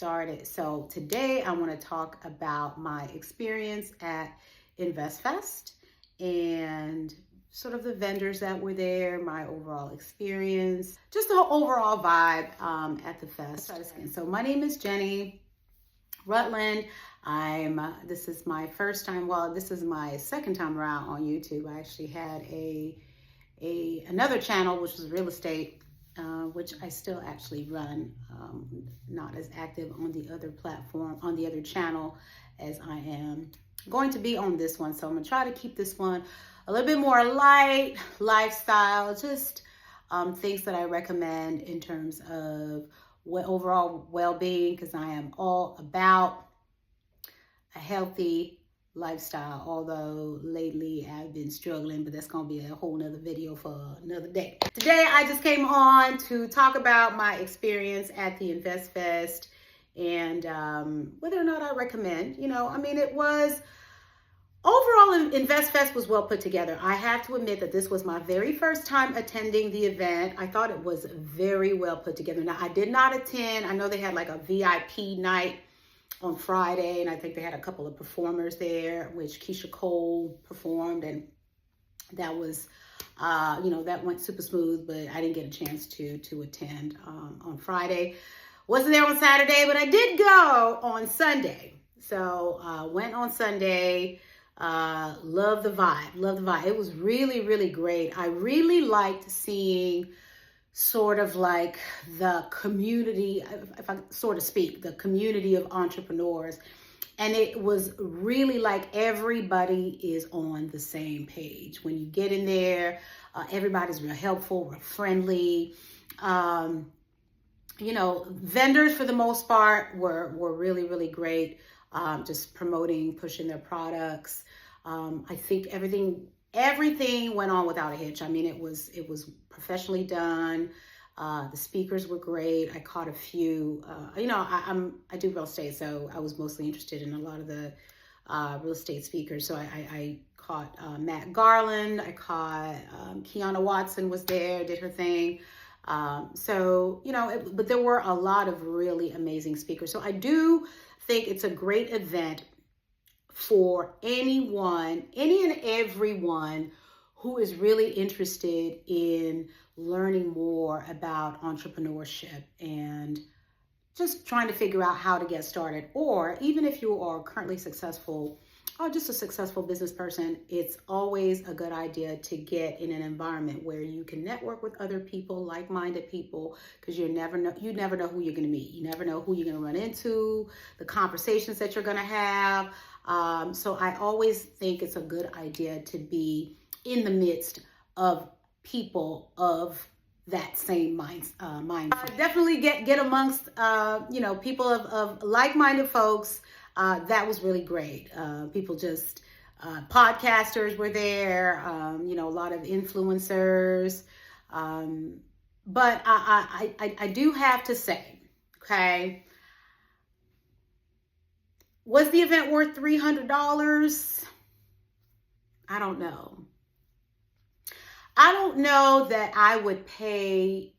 started. So today I want to talk about my experience at Investfest and sort of the vendors that were there, my overall experience, just the whole overall vibe at the fest. So my name is Jenny Rutland. This is my first time, well, this is my second time around on YouTube. I actually had another channel, which was real estate, which I still actually run, not as active on the other platform, on the other channel as I am going to be on this one. So I'm gonna try to keep this one a little bit more light, lifestyle, just things that I recommend in terms of overall well-being, because I am all about a healthy lifestyle, although lately I've been struggling, but that's gonna be a whole nother video for another day. Today I just came on to talk about my experience at the Investfest and whether or not I recommend. It was overall, Investfest was well put together. I have to admit that this was my very first time attending the event. I thought it was very well put together. Now, I did not attend. I know they had like a VIP night on Friday, and I think they had a couple of performers there, which Keisha Cole performed, and that was, that went super smooth, but I didn't get a chance to attend on Friday. Wasn't there on Saturday, but I did go on Sunday. So went on Sunday. Love the vibe. It was really, really great. I really liked seeing sort of like the community, if I sort of speak, the community of entrepreneurs. And it was really like everybody is on the same page. When you get in there, everybody's real helpful, real friendly. Vendors for the most part were really, really great. Just promoting, pushing their products. I think everything went on without a hitch. I mean, it was professionally done. The speakers were great. I caught a few. I do real estate, so I was mostly interested in a lot of the real estate speakers. So I caught Matt Garland. I caught Kiana Watson was there, did her thing. But there were a lot of really amazing speakers. So I do think it's a great event for any and everyone who is really interested in learning more about entrepreneurship and just trying to figure out how to get started. Or even if you are currently successful or just a successful business person, it's always a good idea to get in an environment where you can network with other people, like-minded people, because you never know who you're going to meet. You never know who you're going to run into, the conversations that you're going to have. So I always think it's a good idea to be in the midst of people of that same mindset. Definitely get amongst people of like-minded folks. That was really great. People just podcasters were there. A lot of influencers. But I do have to say, okay, was the event worth $300? I don't know. I don't know that I would pay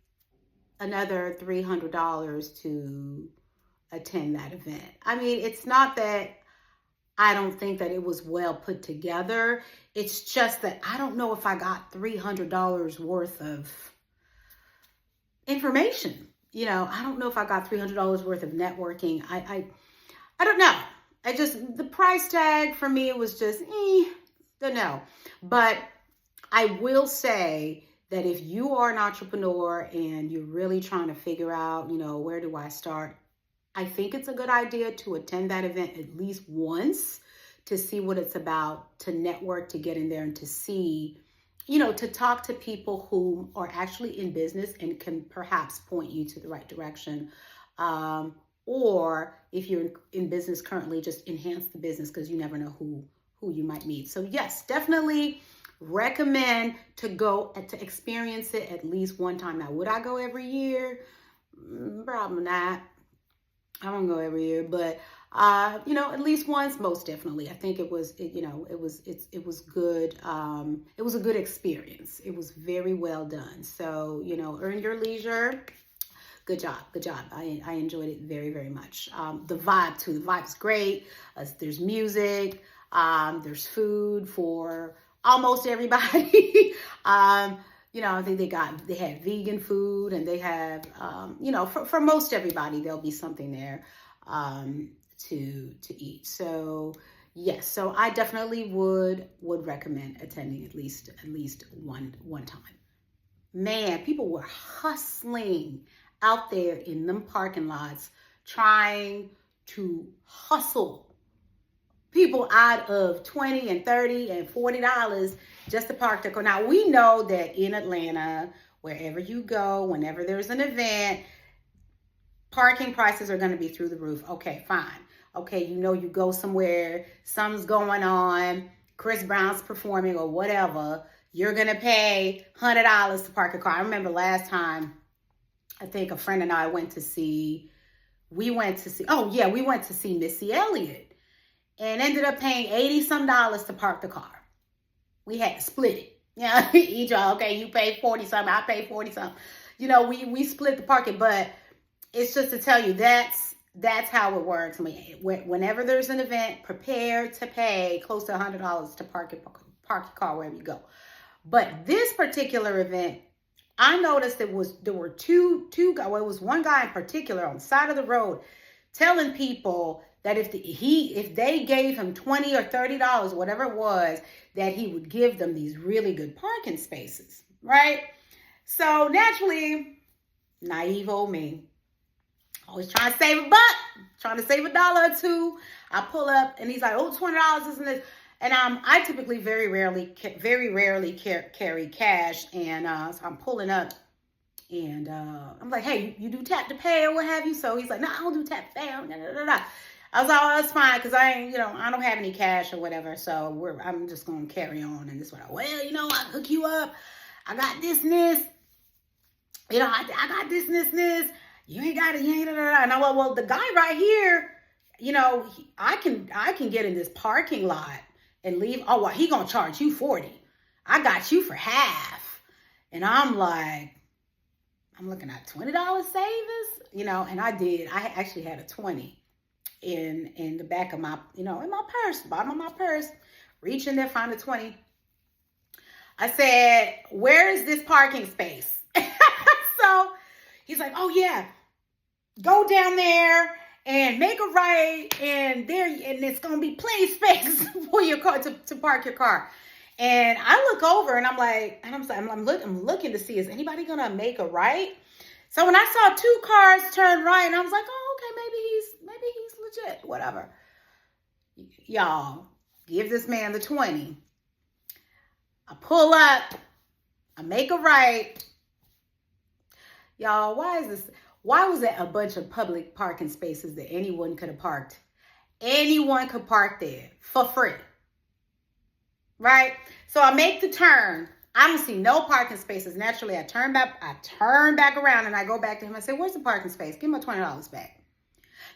another $300 to attend that event. I mean, it's not that I don't think that it was well put together. It's just that I don't know if I got $300 worth of information. I don't know if I got $300 worth of networking. I don't know. The price tag for me, it was just, don't know. But I will say that if you are an entrepreneur and you're really trying to figure out, where do I start? I think it's a good idea to attend that event at least once to see what it's about, to network, to get in there and to see, to talk to people who are actually in business and can perhaps point you to the right direction. Or if you're in business currently, just enhance the business, because you never know who you might meet. So yes, definitely recommend to go to experience it at least one time. Now, would I go every year? Probably not. I don't go every year, but at least once, most definitely. I think it was good. It was a good experience. It was very well done. So, earn your leisure. Good job. Good job. I enjoyed it very, very much. The vibe too. The vibe's great. There's music. There's food for almost everybody. I think they had vegan food, and they have, for most everybody, there'll be something there to eat. So yes, so I definitely would recommend attending at least one time. Man, people were hustling out there in them parking lots, trying to hustle people out of $20 and $30 and $40 just to park their car. Now, we know that in Atlanta, wherever you go, whenever there's an event, parking prices are going to be through the roof. Okay, fine. Okay, you go somewhere, something's going on, Chris Brown's performing or whatever, you're going to pay $100 to park a car. I remember last time, I think a friend and I went to see Missy Elliott, and ended up paying $80-some to park the car. We had to split it. Yeah, each okay, you pay 40-something, I pay 40-something. We split the parking, but it's just to tell you that's how it works. I mean, whenever there's an event, prepare to pay close to $100 to park your car wherever you go. But this particular event, I noticed there were two guys. Well, it was one guy in particular on the side of the road telling people that if they gave him $20 or $30, whatever it was, that he would give them these really good parking spaces, right? So naturally, naive old me, always trying to save a buck, trying to save $1 or $2. I pull up and he's like, "Oh, $20 isn't this?" And I typically very rarely carry cash, and so I'm pulling up, and I'm like, "Hey, you do tap to pay or what have you?" So he's like, "No, I don't do tap to pay." I was like, "Oh, that's fine, because I don't have any cash or whatever, so I'm just gonna carry on." And this one, "Well, I hook you up. I got this and this. I got this and this and this. You ain't got it. You ain't." And I'm like, "Well, the guy right here, I can get in this parking lot and leave. Oh, well, he gonna charge you $40. I got you for half." And I'm like, I'm looking at $20 savings, and I did. I actually had a 20 in the back of my, in my purse, bottom of my purse. Reach in there, find a 20. I said, "Where is this parking space?" So he's like, "Oh yeah, go down there and make a right, and it's gonna be plenty of space for your car to park your car." And I look over and I'm looking to see, is anybody gonna make a right? So when I saw 2 cars turn right, and I was like, "Oh, okay, maybe he's legit, whatever." Y'all, give this man the 20. I pull up, I make a right. Y'all, why was there a bunch of public parking spaces that anyone could have parked? Anyone could park there for free, right? So I make the turn. I don't see no parking spaces. Naturally, I turn back around, and I go back to him. I say, "Where's the parking space? Give me my $20 back."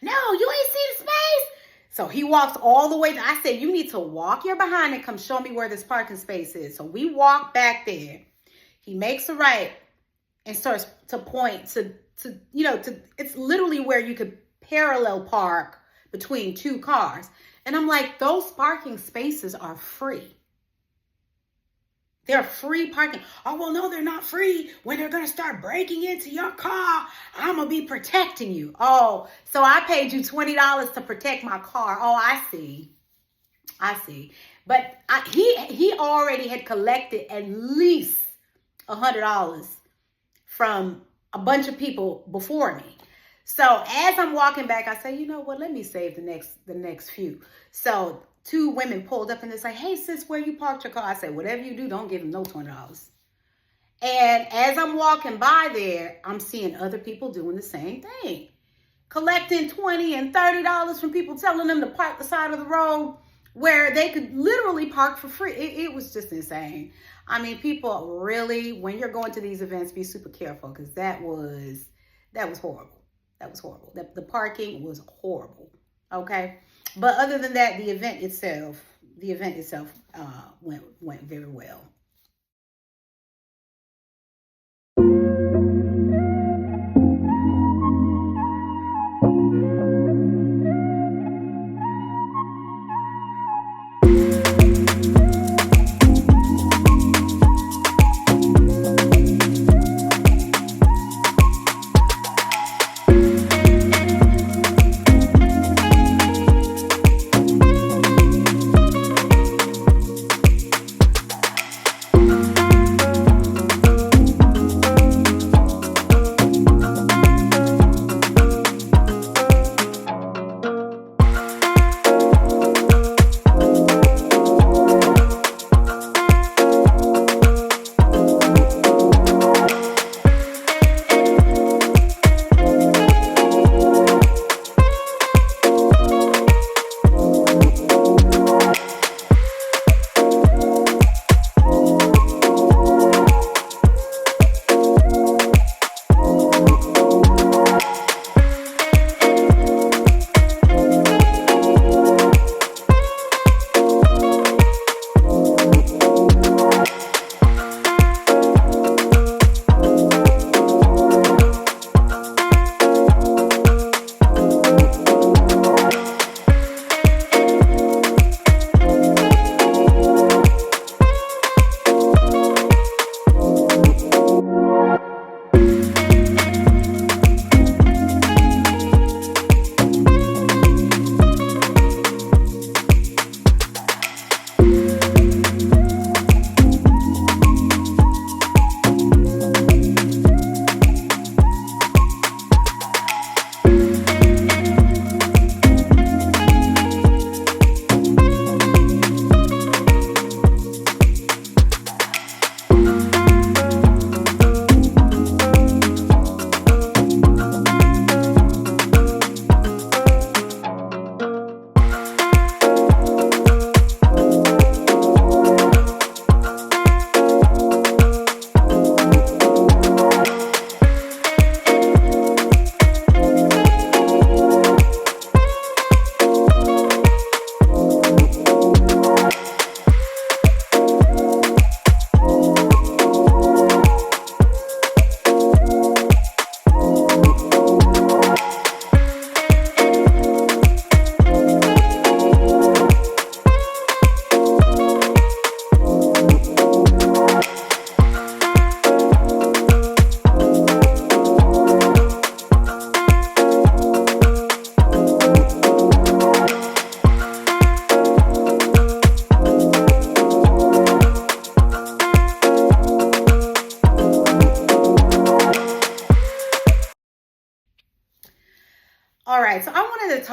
"No, you ain't see the space." So he walks all the way. I said, "You need to walk your behind and come show me where this parking space is." So we walk back there. He makes a right and starts to point to it's literally where you could parallel park between 2 cars. And I'm like, those parking spaces are free. They're free parking. "Oh, well, no, they're not free. When they're going to start breaking into your car, I'm going to be protecting you." "Oh, so I paid you $20 to protect my car. Oh, I see. But he already had collected at least $100 from a bunch of people before me. So as I'm walking back, I say, "You know what? Let me save the next few." So 2 women pulled up and they say, "Hey sis, where you parked your car?" I say, "Whatever you do, don't give them no $20. And as I'm walking by there, I'm seeing other people doing the same thing, collecting $20 and $30 from people, telling them to park the side of the road where they could literally park for free. It was just insane. I mean, people really, when you're going to these events, be super careful, because that was horrible. That was horrible. The parking was horrible. Okay. But other than that, the event itself went very well.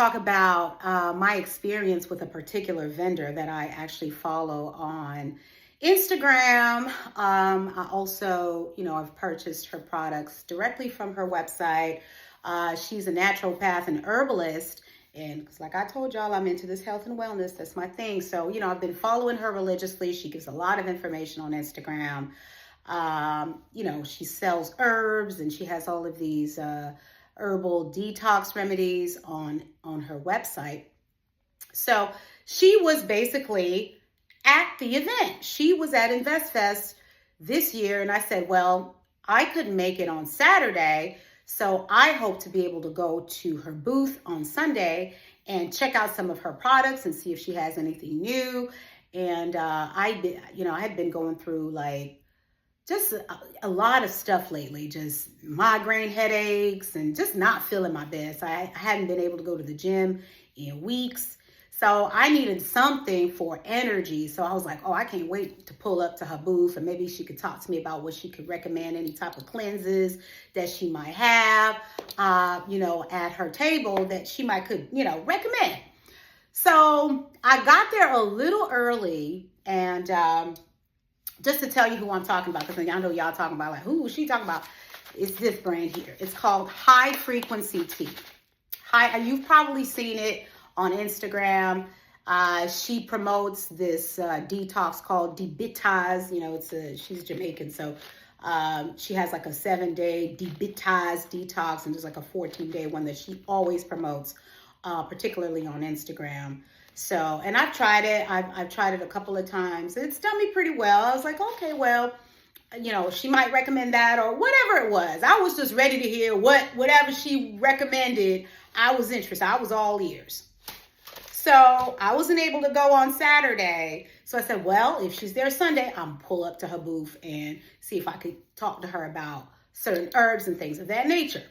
talk about my experience with a particular vendor that I actually follow on Instagram. I also, I've purchased her products directly from her website. She's a naturopath and herbalist. And like I told y'all, I'm into this health and wellness. That's my thing. So, I've been following her religiously. She gives a lot of information on Instagram. She sells herbs and she has all of these herbal detox remedies on her website. So she was basically at the event. She was at Investfest this year. And I said, well, I couldn't make it on Saturday. So I hope to be able to go to her booth on Sunday and check out some of her products and see if she has anything new. And I had been going through like just a lot of stuff lately, just migraine headaches and just not feeling my best. I hadn't been able to go to the gym in weeks. So I needed something for energy. So I was like, oh, I can't wait to pull up to her booth and maybe she could talk to me about what she could recommend, any type of cleanses that she might have, at her table that she could recommend. So I got there a little early and, just to tell you who I'm talking about, because I know y'all talking about like, who is she talking about? It's this brand here. It's called High Frequency Tea. You've probably seen it on Instagram. She promotes this detox called Debitize. She's Jamaican, so she has like a 7-day Debitize detox, and there's like a 14-day one that she always promotes, particularly on Instagram. So, and I've tried it. I've tried it a couple of times. It's done me pretty well. I was like, okay, well, she might recommend that or whatever it was. I was just ready to hear whatever she recommended. I was interested. I was all ears. So I wasn't able to go on Saturday. So I said, well, if she's there Sunday, I'm pull up to her booth and see if I could talk to her about certain herbs and things of that nature.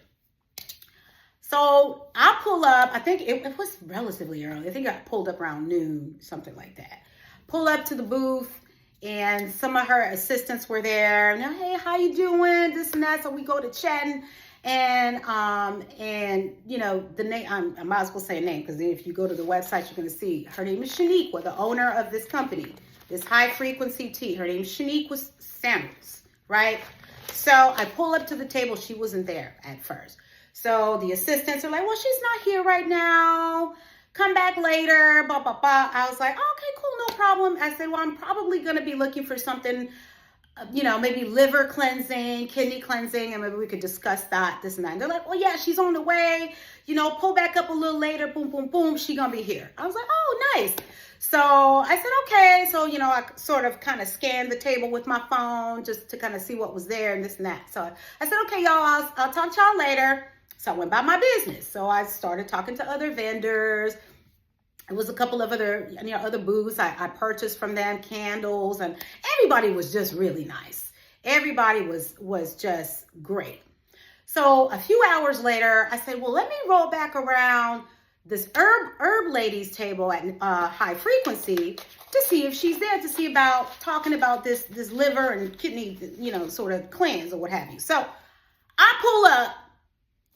So I pull up, I think it was relatively early. I think I pulled up around noon, something like that. Pull up to the booth and some of her assistants were there. Now, hey, how you doing? This and that. So we go to chatting and the name, I might as well say a name because if you go to the website, you're going to see her name is Shaniqua, the owner of this company, this High Frequency Tea. Her name is Shaniqua Samuels, right? So I pull up to the table. She wasn't there at first. So the assistants are like, well, she's not here right now. Come back later, blah, blah, blah. I was like, oh, okay, cool, no problem. I said, well, I'm probably going to be looking for something, maybe liver cleansing, kidney cleansing, and maybe we could discuss that, this and that. And they're like, well, yeah, she's on the way. Pull back up a little later, boom, boom, boom. She going to be here. I was like, oh, nice. So I said, okay. So, I sort of kind of scanned the table with my phone just to kind of see what was there and this and that. So I said, okay, y'all, I'll talk to y'all later. So I went about my business. So I started talking to other vendors. It was a couple of other booths. I purchased from them candles, and everybody was just really nice. Everybody was just great. So a few hours later, I said, well, let me roll back around this herb lady's table at High Frequency to see if she's there, to see about talking about this liver and kidney, sort of cleanse or what have you. So I pull up.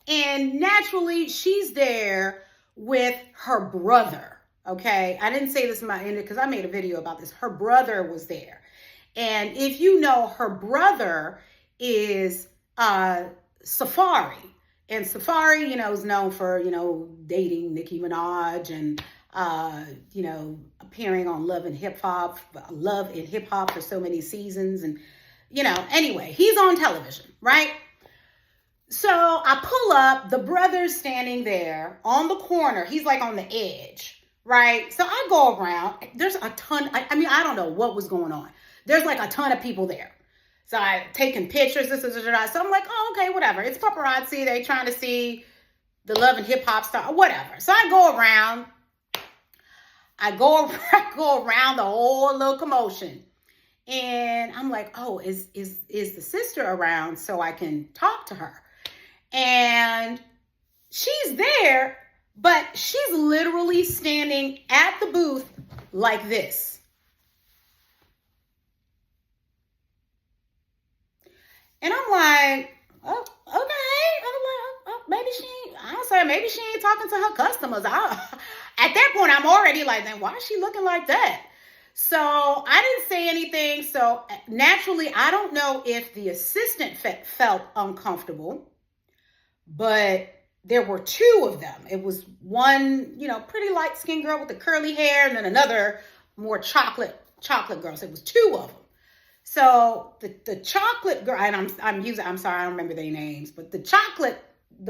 And naturally, she's there with her brother, okay? I didn't say this in my end because I made a video about this. Her brother was there. And if you know, her brother is Safari. And Safari, is known for, dating Nicki Minaj and, appearing on Love and Hip Hop for so many seasons. And, anyway, he's on television, right? So I pull up, the brother's standing there on the corner. He's like on the edge, right? So I go around. There's a ton. I don't know what was going on. There's like a ton of people there. So I taking pictures, this. So I'm like, oh, okay, whatever. It's paparazzi. They trying to see the Love and Hip Hop star, whatever. So I go around. I go around the whole little commotion. And I'm like, oh, is the sister around so I can talk to her? And she's there, but she's literally standing at the booth like this. And I'm like, oh, okay. I'm like, oh, maybe she ain't talking to her customers. At that point, I'm already like, then why is she looking like that? So I didn't say anything. So naturally, I don't know if the assistant felt uncomfortable, but there were two of them. It was one, pretty light skinned girl with the curly hair, and then another more chocolate girl. So it was two of them. So the chocolate girl, and I'm sorry, I don't remember their names, but the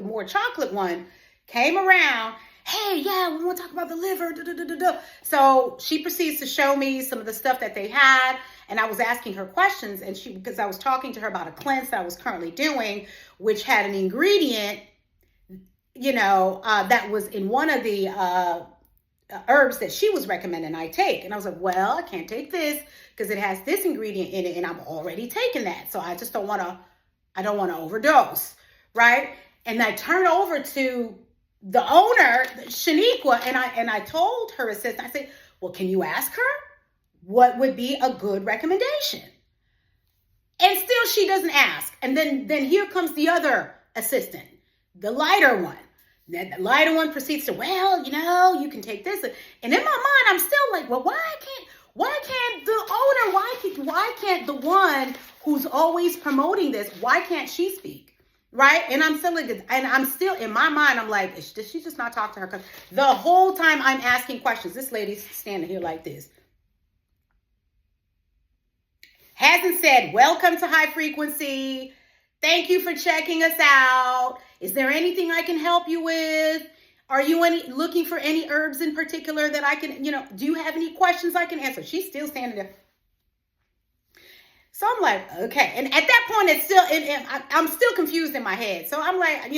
more chocolate one came around. Hey, yeah, we want to talk about the liver. Da, da, da, da, da. So she proceeds to show me some of the stuff that they had. And I was asking her questions, and because I was talking to her about a cleanse that I was currently doing, which had an ingredient, that was in one of the herbs that she was recommending I take. And I was like, well, I can't take this because it has this ingredient in it, and I'm already taking that. So I just don't want to overdose, right? And I turn over to the owner, Shaniqua, and I told her assistant, I said, well, can you ask her what would be a good recommendation? And still she doesn't ask. And then here comes the other assistant, the lighter one. Then the lighter one proceeds to, well, you can take this. And in my mind, I'm still like, well, why can't the owner, why can't the one who's always promoting this, why can't she speak? Right? And I'm still in my mind, I'm like, does she just not talk to her? Because the whole time I'm asking questions, this lady's standing here like this. Hasn't said, welcome to High Frequency. Thank you for checking us out. Is there anything I can help you with? Are you looking for any herbs in particular that I can, do you have any questions I can answer? She's still standing there. So I'm like, okay. And at that point, I'm still confused in my head. So I'm like,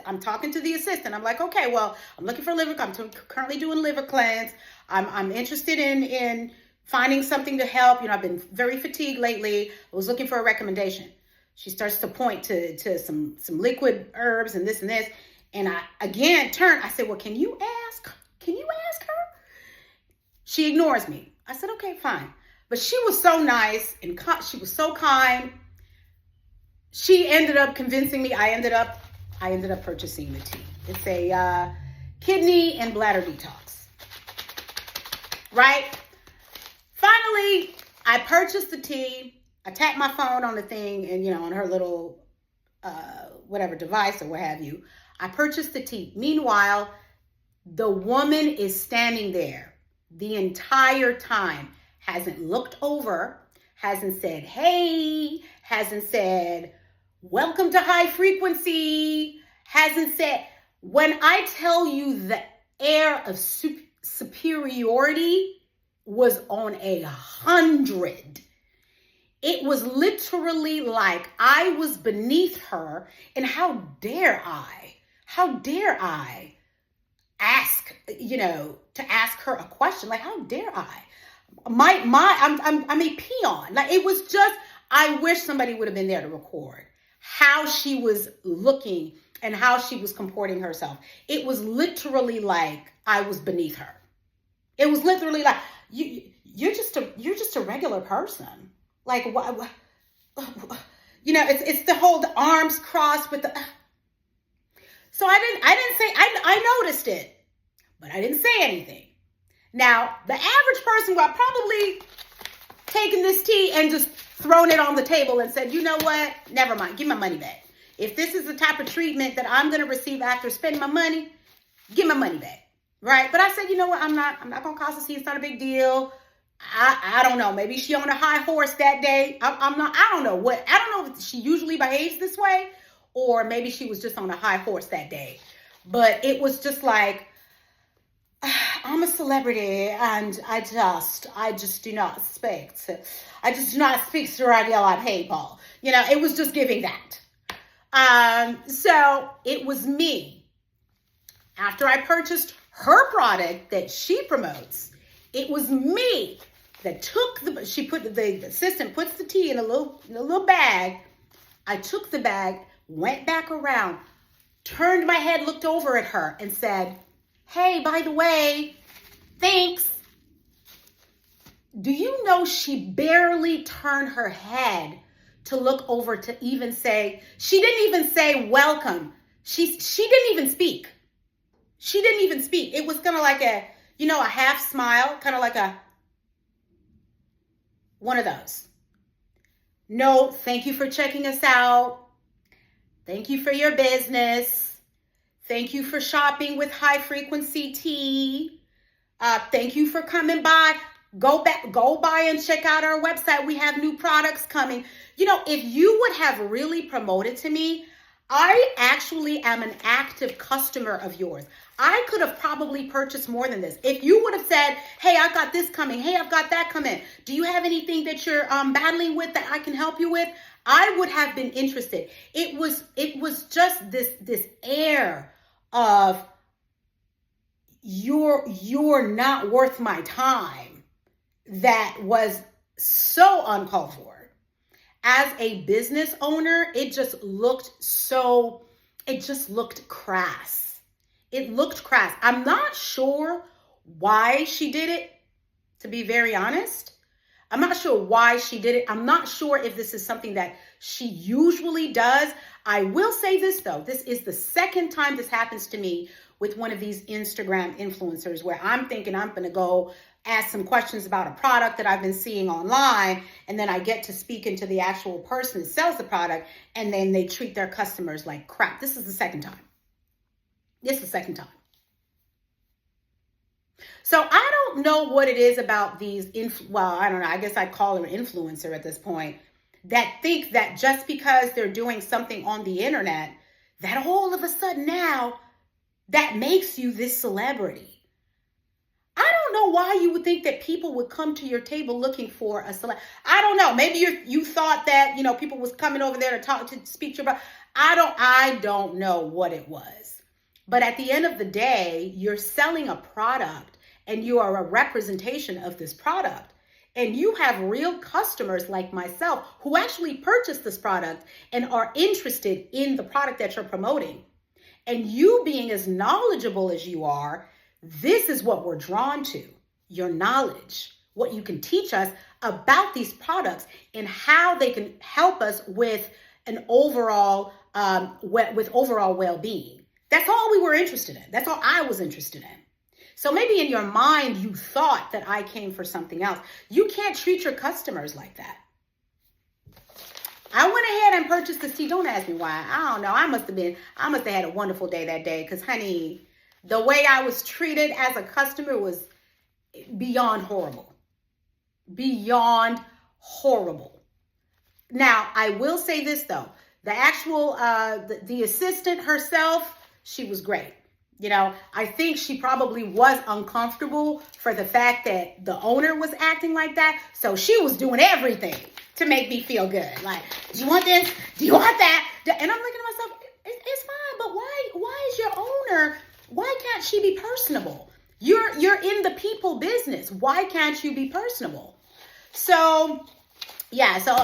I'm talking to the assistant. I'm like, okay, well, I'm looking for liver. I'm currently doing liver cleanse. I'm interested in finding something to help. I've been very fatigued lately. I was looking for a recommendation. She starts to point to some liquid herbs and this and this. And I again I said, well, can you ask her? She ignores me. I said, okay, fine. But she was so nice and she was so kind. She ended up convincing me. I ended up purchasing the tea. It's a kidney and bladder detox. Right? Finally, I purchased the tea. I tapped my phone on the thing and, on her little whatever device or what have you. I purchased the tea. Meanwhile, the woman is standing there the entire time. Hasn't looked over, hasn't said, hey, hasn't said, welcome to High Frequency, hasn't said, when I tell you the air of superiority was on 100, it was literally like I was beneath her, and how dare I ask, to ask her a question, like, how dare I? I'm a peon. Like, it was just, I wish somebody would have been there to record how she was looking and how she was comporting herself. It was literally like I was beneath her. It was literally like, you're just a regular person. Like, what? It's the whole the arms crossed with the. So I noticed it, but I didn't say anything. Now, the average person would have probably taken this tea and just thrown it on the table and said, you know what? Never mind. Give my money back. If this is the type of treatment that I'm going to receive after spending my money, give my money back. Right? But I said, you know what? I'm not going to cost a tea. It's not a big deal. I don't know. Maybe she on a high horse that day. I don't know if she usually behaves this way, or maybe she was just on a high horse that day. But it was just like, I'm a celebrity, and I just do not speak to regular people. It was just giving that. So it was me. After I purchased her product that she promotes, it was me that took the assistant puts the tea in a little bag. I took the bag, went back around, turned my head, looked over at her, and said, hey, by the way, thanks. Do you know she barely turned her head to look over to even say, she didn't even say welcome. She didn't even speak. She didn't even speak. It was kind of like a half smile, kind of like one of those. No, thank you for checking us out. Thank you for your business. Thank you for shopping with High Frequency Tea. Thank you for coming by. Go by and check out our website. We have new products coming. If you would have really promoted to me, I actually am an active customer of yours. I could have probably purchased more than this. If you would have said, hey, I got this coming. Hey, I've got that coming. Do you have anything that you're battling with that I can help you with? I would have been interested. It was just this air of you're not worth my time that was so uncalled for. As a business owner, it just looked crass. It looked crass. I'm not sure why she did it, to be very honest. I'm not sure why she did it. I'm not sure if this is something that she usually does. I will say this though, this is the second time this happens to me with one of these Instagram influencers where I'm thinking I'm going to go ask some questions about a product that I've been seeing online, and then I get to speaking to the actual person that sells the product, and then they treat their customers like crap. This is the second time. So I don't know what it is about these, I don't know, I guess I'd call her an influencer at this point, that think that just because they're doing something on the internet, that all of a sudden now, that makes you this celebrity. I don't know why you would think that people would come to your table looking for a I don't know. Maybe you thought that, people was coming over there to speak to you about. I don't know what it was. But at the end of the day, you're selling a product and you are a representation of this product. And you have real customers like myself who actually purchased this product and are interested in the product that you're promoting. And you being as knowledgeable as you are, this is what we're drawn to, your knowledge, what you can teach us about these products and how they can help us with an overall, overall well-being. That's all we were interested in. That's all I was interested in. So maybe in your mind, you thought that I came for something else. You can't treat your customers like that. I went ahead and purchased this tea. Don't ask me why. I don't know. I must have had a wonderful day that day because, honey, the way I was treated as a customer was beyond horrible. Beyond horrible. Now, I will say this, though. The actual, the assistant herself, she was great. I think she probably was uncomfortable for the fact that the owner was acting like that. So she was doing everything to make me feel good. Like, do you want this? Do you want that? And I'm looking at myself, it's fine, but why is your owner... Why can't she be personable? You're in the people business. Why can't you be personable? So, yeah. So,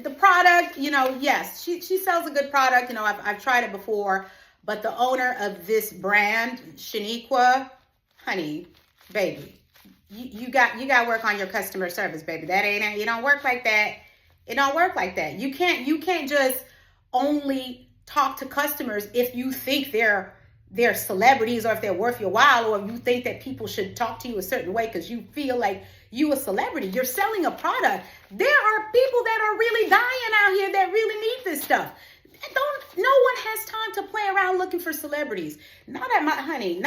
the product, yes, she sells a good product. I've tried it before, but the owner of this brand, Shaniqua, honey, baby, you got to work on your customer service, baby. That ain't it. You don't work like that. It don't work like that. You can't just only talk to customers if you think they're celebrities or if they're worth your while, or you think that people should talk to you a certain way because you feel like you a celebrity. You're selling a product. There are people that are really dying out here that really need this stuff. No one has time to play around looking for celebrities. Not at my, honey,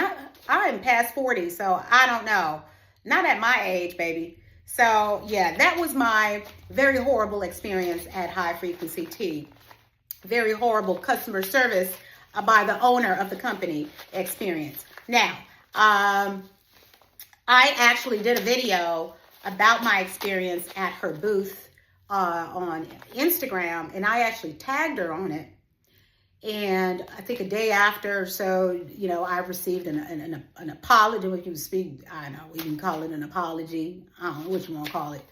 I'm past 40, so I don't know. Not at my age, baby. So yeah, that was my very horrible experience at High Frequency Tea. Very horrible customer service by the owner of the company experience. Now, I actually did a video about my experience at her booth on Instagram, and I actually tagged her on it. And I think a day after or so, I received an apology. What you speak, I don't know, we can call it an apology. I don't know what you want to call it.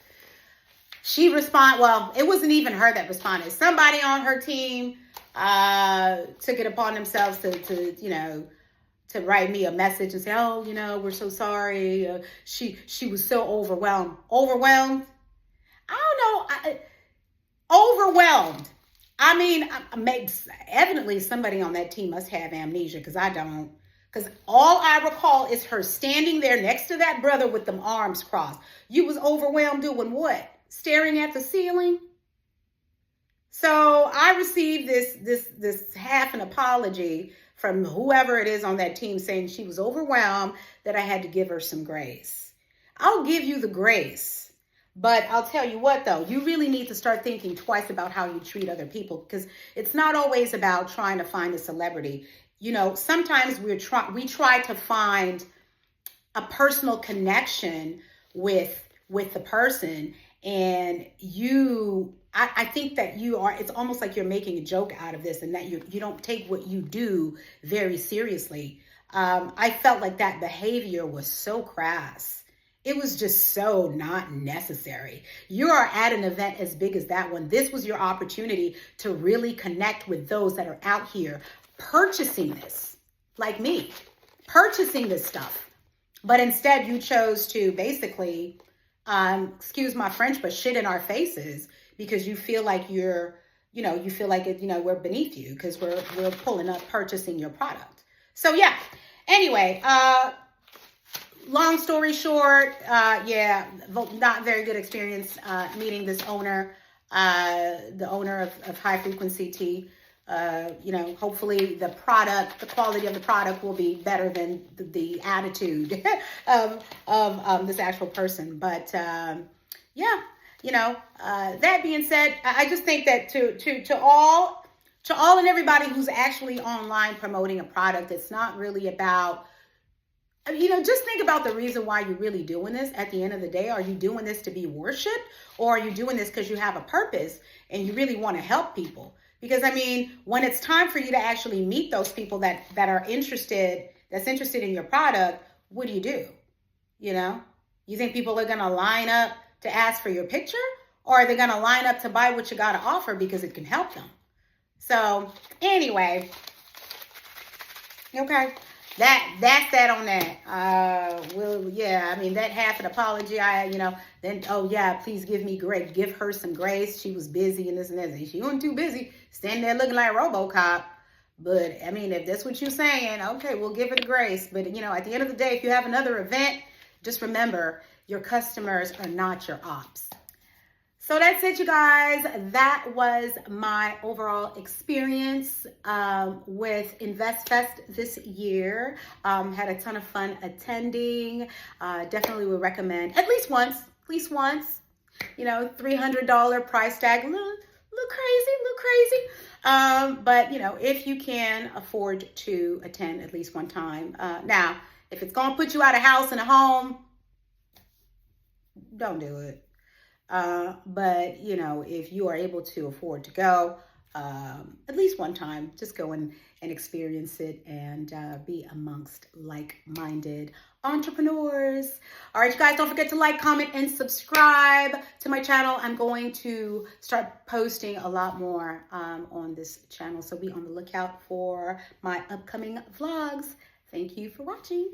She well, it wasn't even her that responded. Somebody on her team took it upon themselves to write me a message and say, oh, we're so sorry. She was so overwhelmed. Overwhelmed? I don't know. Overwhelmed. I mean, evidently somebody on that team must have amnesia because I don't. Because all I recall is her standing there next to that brother with them arms crossed. You was overwhelmed doing what? Staring at the ceiling? So I received this half an apology from whoever it is on that team saying she was overwhelmed, that I had to give her some grace. I'll give you the grace. But I'll tell you what, though, you really need to start thinking twice about how you treat other people, because it's not always about trying to find a celebrity. You know, sometimes we try to find a personal connection with the person, and I think that it's almost like you're making a joke out of this, and that you don't take what you do very seriously. I felt like that behavior was so crass. It was just so not necessary. You are at an event as big as that one. This was your opportunity to really connect with those that are out here purchasing this, like me, purchasing this stuff. But instead you chose to basically, excuse my French, but shit in our faces, because you feel like you feel like we're beneath you because we're pulling up purchasing your product. So yeah, anyway, long story short, yeah, not very good experience meeting this owner, the owner of High Frequency Tea. Hopefully the quality of the product will be better than the attitude of this actual person. But yeah, that being said, I just think that to all and everybody who's actually online promoting a product, it's not really about, just think about the reason why you're really doing this. At the end of the day, are you doing this to be worshiped, or are you doing this because you have a purpose and you really want to help people? Because I mean, when it's time for you to actually meet those people that's interested in your product, what do? You think people are going to line up to ask for your picture, or are they going to line up to buy what you got to offer because it can help them? So anyway, okay. That's that on that. Yeah, I mean, that half an apology, then, oh yeah, please give her some grace. She was busy and this and that. She wasn't too busy, standing there looking like RoboCop. But I mean, if that's what you're saying, okay, we'll give her the grace. But at the end of the day, if you have another event, just remember, your customers are not your ops. So that's it, you guys. That was my overall experience with Investfest this year. Had a ton of fun attending. Definitely would recommend at least once. $300 price tag, a little crazy. But if you can afford to attend at least one time. Now, if it's gonna put you out of house and a home, don't do it. But if you are able to afford to go at least one time, just go and experience it and be amongst like-minded entrepreneurs. All right, you guys, don't forget to like, comment, and subscribe to my channel. I'm going to start posting a lot more on this channel, so be on the lookout for my upcoming vlogs. Thank you for watching.